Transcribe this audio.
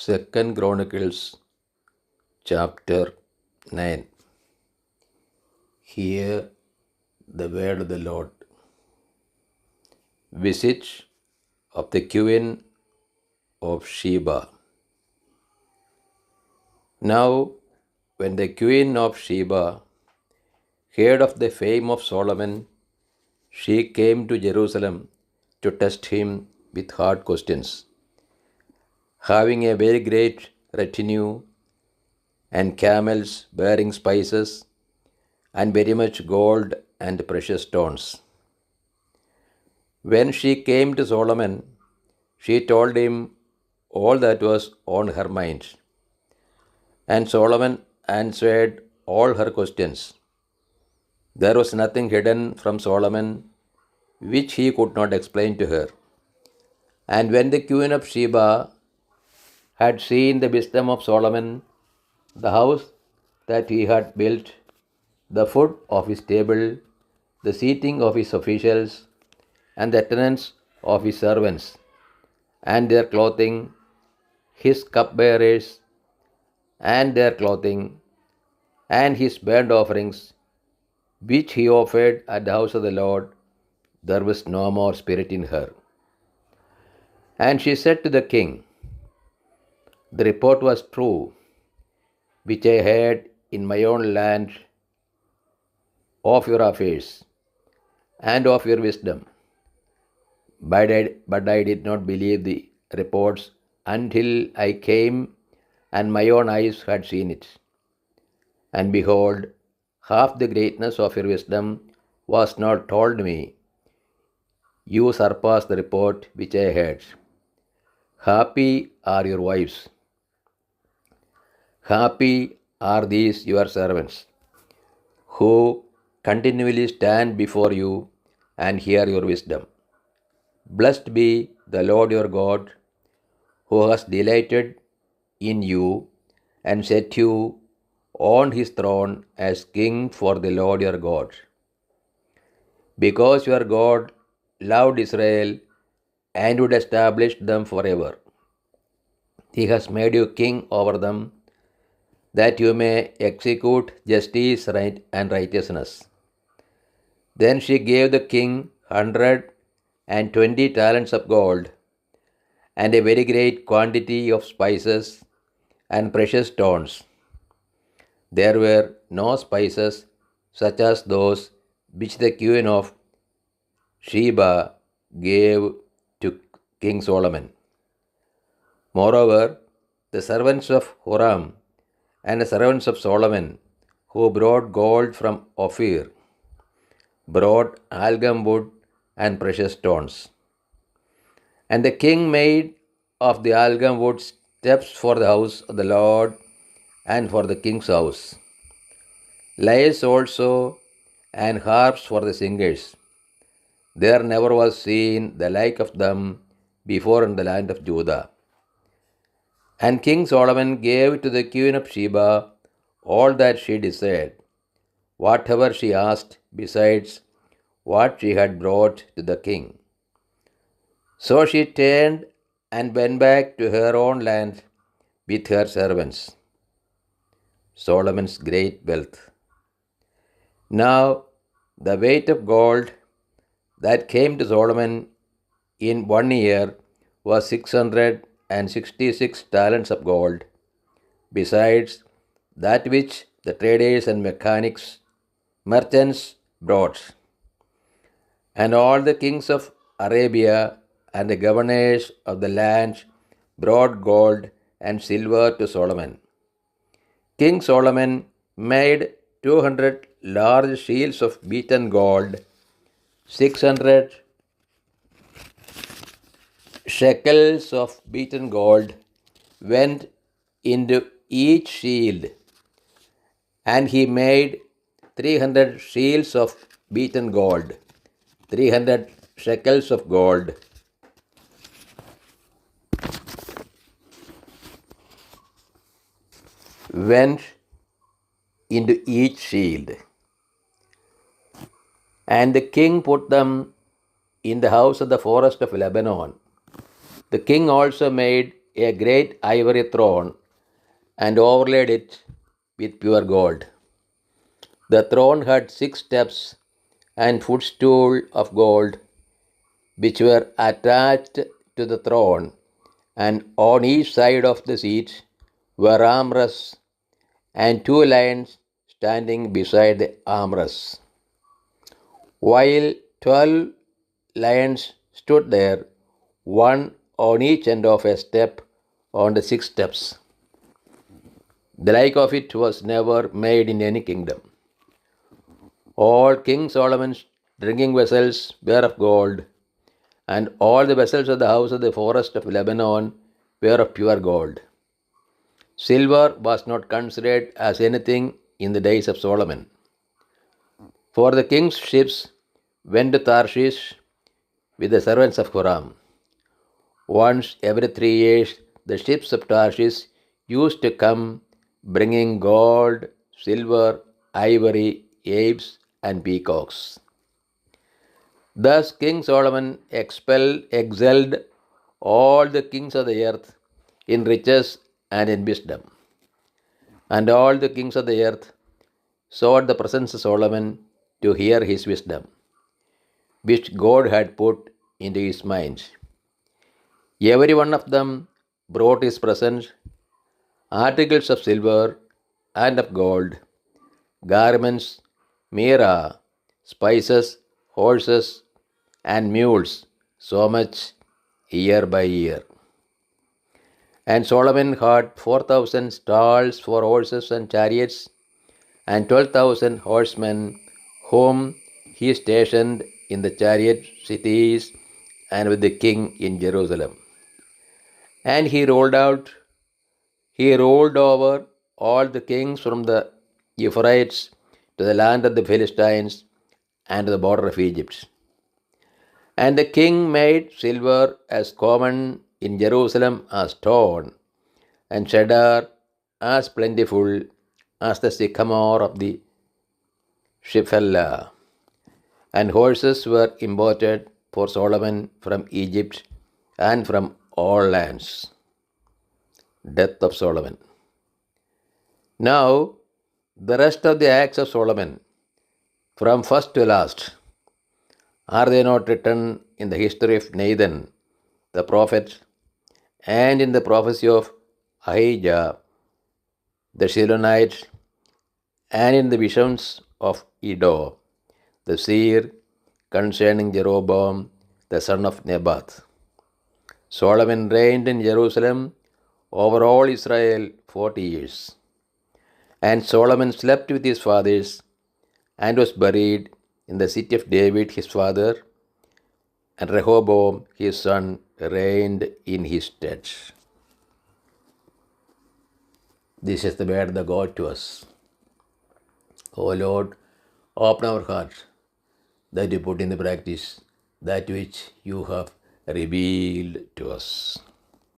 Second Chronicles chapter 9. Hear the word of the Lord. Visit of the Queen of Sheba. Now, when the Queen of Sheba heard of the fame of Solomon, she came to Jerusalem to test him with hard questions. Having a very great retinue and camels bearing spices and very much gold and precious stones. When she came to Solomon, she told him all that was on her mind. And Solomon answered all her questions. There was nothing hidden from Solomon which he could not explain to her. And when the Queen of Sheba had seen the wisdom of Solomon, the house that he had built, the food of his table, the seating of his officials, and the attendance of his servants, and their clothing, his cupbearers, and their clothing, and his burnt offerings, which he offered at the house of the Lord, there was no more spirit in her. And she said to the king, the report was true, which I heard in my own land of your affairs and of your wisdom. But I did not believe the reports until I came and my own eyes had seen it. And behold, half the greatness of your wisdom was not told me. You surpass the report which I heard. Happy are your wives. Happy are these your servants, who continually stand before you and hear your wisdom. Blessed be the Lord your God, who has delighted in you and set you on his throne as king for the Lord your God. Because your God loved Israel and would establish them forever, he has made you king over them, that you may execute justice and righteousness. Then she gave the king 120 talents of gold, and a very great quantity of spices and precious stones. There were no spices such as those which the Queen of Sheba gave to King Solomon. Moreover, the servants of Huram and the servants of Solomon, who brought gold from Ophir, brought algum wood and precious stones. And the king made of the algum wood steps for the house of the Lord and for the king's house, lyres also and harps for the singers. There never was seen the like of them before in the land of Judah. And King Solomon gave to the Queen of Sheba all that she desired, whatever she asked, besides what she had brought to the king. So she turned and went back to her own land with her servants. Solomon's great wealth. Now the weight of gold that came to Solomon in 1 year was 666 talents of gold, besides that which the traders and merchants brought. And all the kings of Arabia and the governors of the land brought gold and silver to Solomon. King Solomon made 200 large shields of beaten gold. 600 shekels of beaten gold went into each shield, and he made 300 shields of beaten gold. 300 shekels of gold went into each shield. And the king put them in the house of the forest of Lebanon. The king also made a great ivory throne and overlaid it with pure gold. The throne had 6 steps and footstool of gold, which were attached to the throne, and on each side of the seat were armrests and 2 lions standing beside the armrests, while 12 lions stood there, one on each end of a step on the 6 steps. The like of it was never made in any kingdom. All King Solomon's drinking vessels were of gold, and all the vessels of the house of the forest of Lebanon were of pure gold. Silver was not considered as anything in the days of Solomon. For the king's ships went to Tarshish with the servants of Huram. Once every 3 years, the ships of Tarshish used to come bringing gold, silver, ivory, apes, and peacocks. Thus King Solomon excelled all the kings of the earth in riches and in wisdom. And all the kings of the earth sought the presence of Solomon to hear his wisdom, which God had put into his mind. Every one of them brought his presents, articles of silver and of gold, garments, myrrh, spices, horses, and mules, so much year by year. And Solomon had 4,000 stalls for horses and chariots, and 12,000 horsemen, whom he stationed in the chariot cities and with the king in Jerusalem. And he rolled over all the kings from the Euphrates to the land of the Philistines and to the border of Egypt. And the king made silver as common in Jerusalem as stone, and cedar as plentiful as the sycamore of the Shephelah. And horses were imported for Solomon from Egypt and from all lands. Death of Solomon. Now, the rest of the acts of Solomon, from first to last, are they not written in the history of Nathan, the prophet, and in the prophecy of Ahijah, the Shilonite, and in the visions of Iddo, the seer, concerning Jeroboam, the son of Nebat? Solomon reigned in Jerusalem over all Israel 40 years. And Solomon slept with his fathers and was buried in the city of David his father, and Rehoboam his son reigned in his stead. This is the word of the God to us. O Lord, open our hearts that we put in the practice that which you have revealed to us.